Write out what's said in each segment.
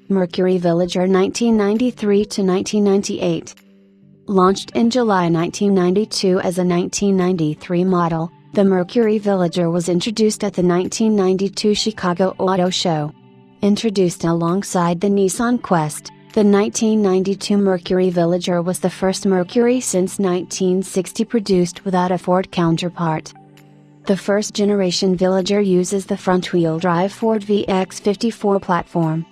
Mercury Villager 1993 to 1998. Launched in July 1992 as a 1993 model, the Mercury Villager was introduced at the 1992 Chicago Auto Show. Introduced alongside the Nissan Quest, the 1992 Mercury Villager was the first Mercury since 1960 produced without a Ford counterpart. The first generation Villager uses the front-wheel drive Ford VX54 platform.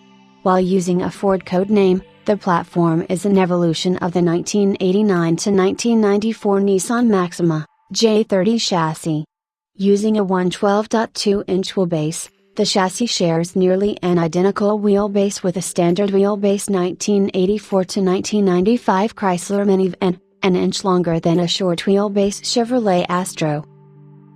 While using a Ford code name, the platform is an evolution of the 1989 to 1994 Nissan Maxima J30 chassis. Using a 112.2-inch wheelbase, the chassis shares nearly an identical wheelbase with a standard wheelbase 1984 to 1995 Chrysler minivan, an inch longer than a short wheelbase Chevrolet Astro.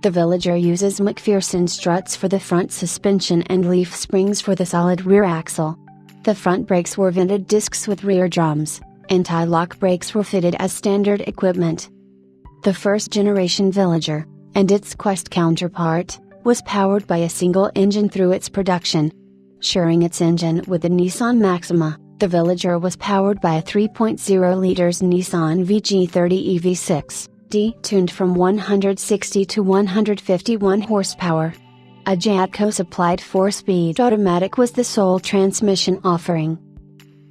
The Villager uses McPherson struts for the front suspension and leaf springs for the solid rear axle. The front brakes were vented discs with rear drums. Anti-lock brakes were fitted as standard equipment. The first generation Villager, and its Quest counterpart, was powered by a single engine through its production. Sharing its engine with the Nissan Maxima, the Villager was powered by a 3.0 liters Nissan VG30 EV6. Tuned from 160 to 151 horsepower. A Jatco-supplied 4-speed automatic was the sole transmission offering.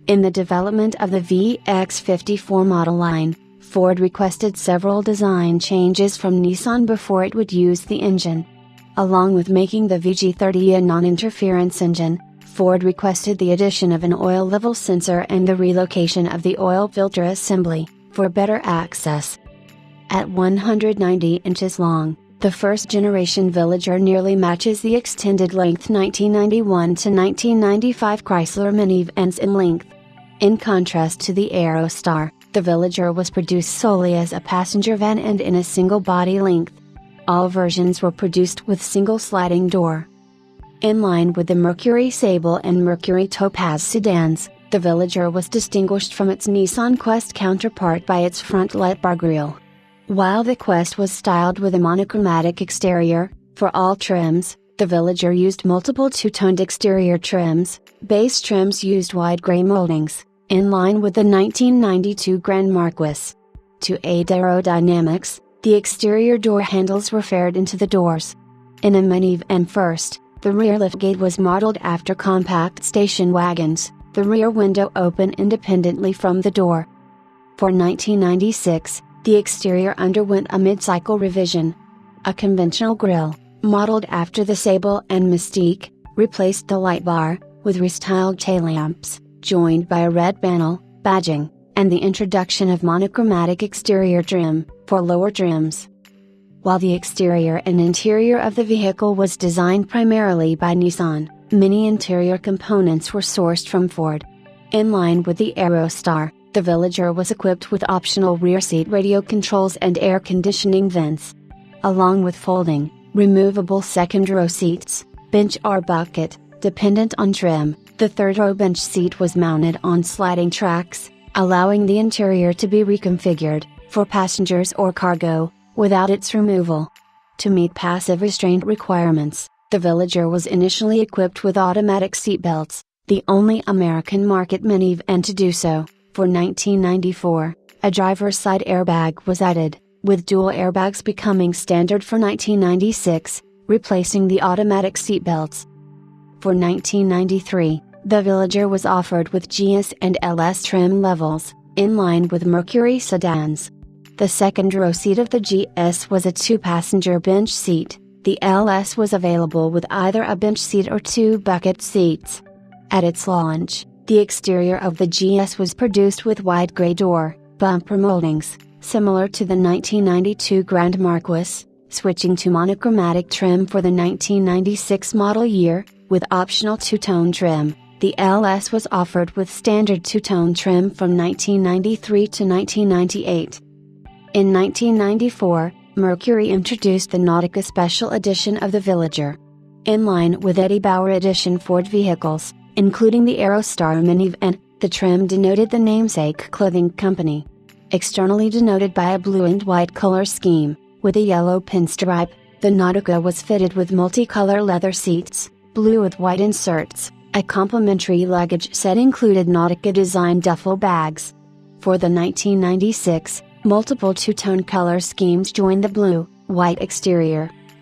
In the development of the VX54 model line, Ford requested several design changes from Nissan before it would use the engine. Along with making the VG30 a non-interference engine, Ford requested the addition of an oil level sensor and the relocation of the oil filter assembly, for better access. At 190 inches long, the first generation Villager nearly matches the extended length 1991 to 1995 Chrysler minivans in length. In contrast to the Aerostar, the Villager was produced solely as a passenger van and in a single body length. All versions were produced with single sliding door. In line with the Mercury Sable and Mercury Topaz sedans, the Villager was distinguished from its Nissan Quest counterpart by its front light bar grille. While the Quest was styled with a monochromatic exterior, for all trims, the Villager used multiple two-toned exterior trims. Base trims used wide gray moldings, in line with the 1992 Grand Marquis. To aid aerodynamics, the exterior door handles were faired into the doors. In a minivan first, the rear liftgate was modeled after compact station wagons. The rear window opened independently from the door. For 1996, the exterior underwent a mid-cycle revision. A conventional grille, modeled after the Sable and Mystique, replaced the light bar, with restyled taillamps, joined by a red panel, badging, and the introduction of monochromatic exterior trim, for lower trims. While the exterior and interior of the vehicle was designed primarily by Nissan, many interior components were sourced from Ford. In line with the Aerostar, the Villager was equipped with optional rear seat radio controls and air conditioning vents. Along with folding, removable second row seats, bench or bucket, dependent on trim, the third row bench seat was mounted on sliding tracks, allowing the interior to be reconfigured, for passengers or cargo, without its removal. To meet passive restraint requirements, the Villager was initially equipped with automatic seatbelts, the only American market minivan to do so. For 1994, a driver's side airbag was added, with dual airbags becoming standard for 1996, replacing the automatic seatbelts. For 1993, the Villager was offered with GS and LS trim levels, in line with Mercury sedans. The second row seat of the GS was a two-passenger bench seat. The LS was available with either a bench seat or two bucket seats. At its launch, the exterior of the GS was produced with wide gray door, bumper moldings, similar to the 1992 Grand Marquis, switching to monochromatic trim for the 1996 model year, with optional two-tone trim. The LS was offered with standard two-tone trim from 1993 to 1998. In 1994, Mercury introduced the Nautica Special Edition of the Villager. In line with Eddie Bauer Edition Ford vehicles, including the Aerostar minivan, the trim denoted the namesake clothing company. Externally denoted by a blue and white color scheme, with a yellow pinstripe, the Nautica was fitted with multicolor leather seats, blue with white inserts, A complimentary luggage set included Nautica-designed duffel bags. For the 1996, multiple two-tone color schemes joined the blue, white exterior.